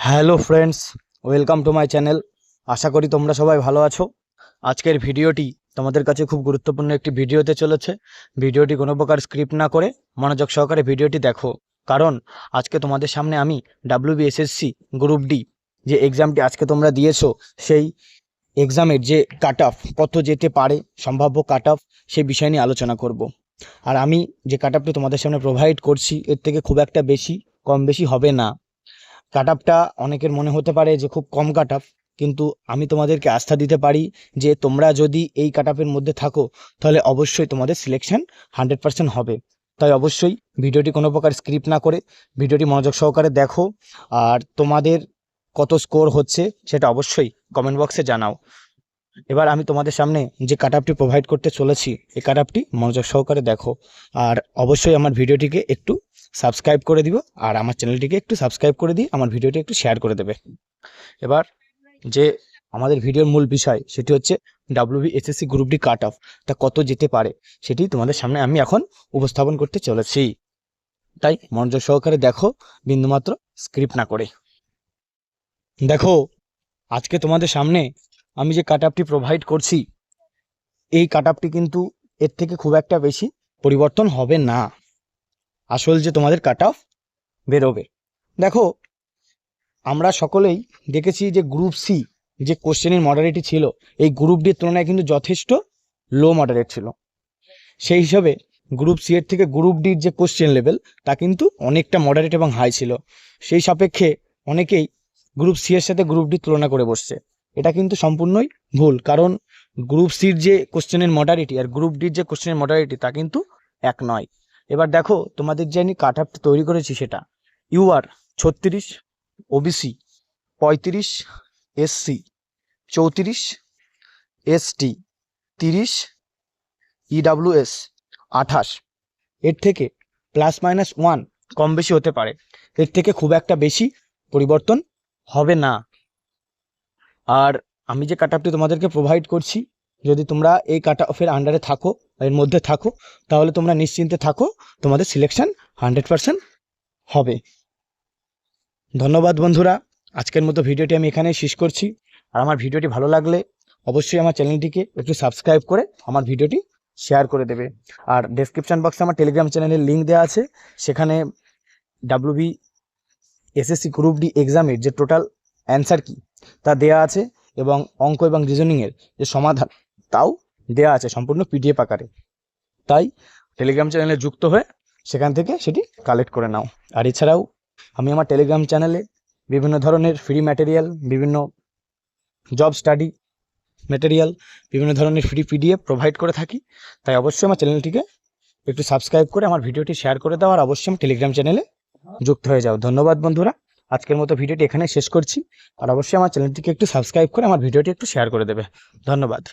Hello friends, welcome to my channel. আশা করি তোমরা সবাই ভালো আছো। আজকের ভিডিওটি তোমাদের কাছে খুব গুরুত্বপূর্ণ একটি ভিডিও হতে চলেছে। ভিডিওটি কোনো প্রকার স্ক্রিপ্ট না করে মনোযোগ সহকারে ভিডিওটি দেখো, কারণ আজকে তোমাদের সামনে আমি WBSSC গ্রুপ ডি যে এক্সামটি আজকে তোমরা দিয়েছো, সেই এক্সামের যে কাট অফ কত যেতে পারে, সম্ভাব্য কাট অফ, সেই বিষয় নিয়ে আলোচনা করব। আর আমি যে কাট অফটি তোমাদের সামনে প্রোভাইড করছি, এর থেকে খুব একটা বেশি কম বেশি হবে না। কাট আপটা অনেকের মনে হতে পারে যে খুব কম কাট আপ, কিন্তু আমি তোমাদেরকে আস্থা দিতে পারি যে তোমরা যদি এই কাট আপের মধ্যে থাকো, তাহলে অবশ্যই তোমাদের সিলেকশন 100% হবে। তাই অবশ্যই ভিডিওটি কোনো প্রকার স্ক্রিপ্ট না করে ভিডিওটি মনোযোগ সহকারে দেখো, আর তোমাদের কত স্কোর হচ্ছে সেটা অবশ্যই কমেন্ট বক্সে জানাও। এবার আমি তোমাদের সামনে যে কাট আপটি প্রোভাইড করতে চলেছি, এই কাট আপটি মনোযোগ সহকারে দেখো, আর অবশ্যই আমার ভিডিওটিকে একটু সাবস্ক্রাইব করে দিও, আর আমার চ্যানেলটিকে একটু সাবস্ক্রাইব করে দিয়ে আমার ভিডিওটি একটু শেয়ার করে দেবে। এবার যে আমাদের ভিডিওর মূল বিষয়, সেটি হচ্ছে WBSSC group D cut off তা কত যেতে পারে, সেটি তোমাদের সামনে আমি এখন উপস্থাপন করতে চলেছি। তাই মনোযোগ সহকারে দেখো, বিন্দুমাত্র স্ক্রিপ্ট না করে। দেখো, আজকে তোমাদের সামনে আমি যে কাট আপটি প্রোভাইড করছি, এই কাট আপটি কিন্তু এর থেকে খুব একটা বেশি পরিবর্তন হবে না। আসল যে তোমাদের কাট অফ বেরোবে, দেখো, আমরা সকলেই দেখেছি যে গ্রুপ সি যে কোশ্চেনের মডারেটি ছিল, এই গ্রুপ ডির তুলনায় কিন্তু যথেষ্ট লো মডারেট ছিল। সেই হিসাবে গ্রুপ সি এর থেকে গ্রুপ ডির যে কোশ্চেন লেভেল, তা কিন্তু অনেকটা মডারেট এবং হাই ছিল। সেই সাপেক্ষে অনেকেই গ্রুপ সি এর সাথে গ্রুপ ডি তুলনা করে বসছে। এটা কিন্তু সম্পূর্ণই ভুল, কারণ গ্রুপ সির যে কোশ্চেনের মডারিটি আর গ্রুপ ডির যে কোশ্চেনের মডারিটি, তা কিন্তু এক নয়। এবার দেখো, তোমাদের যে আমি কাট আপটা তৈরি করেছি, সেটা UR 36, OBC 35, SC 34, ST 30, EWS 28। এর থেকে +-1 কম বেশি হতে পারে, এর থেকে খুব একটা বেশি পরিবর্তন হবে না। আর আমি যে কাট আপটি তোমাদেরকে প্রোভাইড করছি, যদি তোমরা এই কাট অফের আন্ডারে থাকো, এর মধ্যে থাকো, তাহলে তোমরা নিশ্চিন্তে থাকো, তোমাদের সিলেকশন 100% হবে। ধন্যবাদ বন্ধুরা, আজকের মতো ভিডিওটি আমি এখানেই শেষ করছি। আর আমার ভিডিওটি ভালো লাগলে অবশ্যই আমার চ্যানেলটিকে একটু সাবস্ক্রাইব করে আমার ভিডিওটি শেয়ার করে দেবে। আর ডেসক্রিপশন বক্সে আমার টেলিগ্রাম চ্যানেলের লিঙ্ক দেওয়া আছে, সেখানে WBSSC গ্রুপ ডি এক্সামের যে টোটাল অ্যান্সার কি তা দেয়া আছে, এবং অঙ্ক এবং রিজনিংয়ের যে সমাধান তাও দেয়া আছে সম্পূর্ণ PDF আকারে। তাই টেলিগ্রাম চ্যানেলে যুক্ত হয়ে সেখান থেকে সেটি কালেক্ট করে নাও। আর এছাড়াও আমি আমার টেলিগ্রাম চ্যানেলে বিভিন্ন ধরনের ফ্রি ম্যাটেরিয়াল, বিভিন্ন জব স্টাডি ম্যাটেরিয়াল, বিভিন্ন ধরনের ফ্রি PDF প্রোভাইড করে থাকি। তাই অবশ্যই আমার চ্যানেলটিকে একটু সাবস্ক্রাইব করে আমার ভিডিওটি শেয়ার করে দাও, আর অবশ্যই আমার টেলিগ্রাম চ্যানেলে যুক্ত হয়ে যাও। ধন্যবাদ বন্ধুরা, আজকের মতো ভিডিওটি এখানে শেষ করছি। আর অবশ্যই আমার চ্যানেলটিকে একটু সাবস্ক্রাইব করে আমার ভিডিওটি একটু শেয়ার করে দেবে। ধন্যবাদ।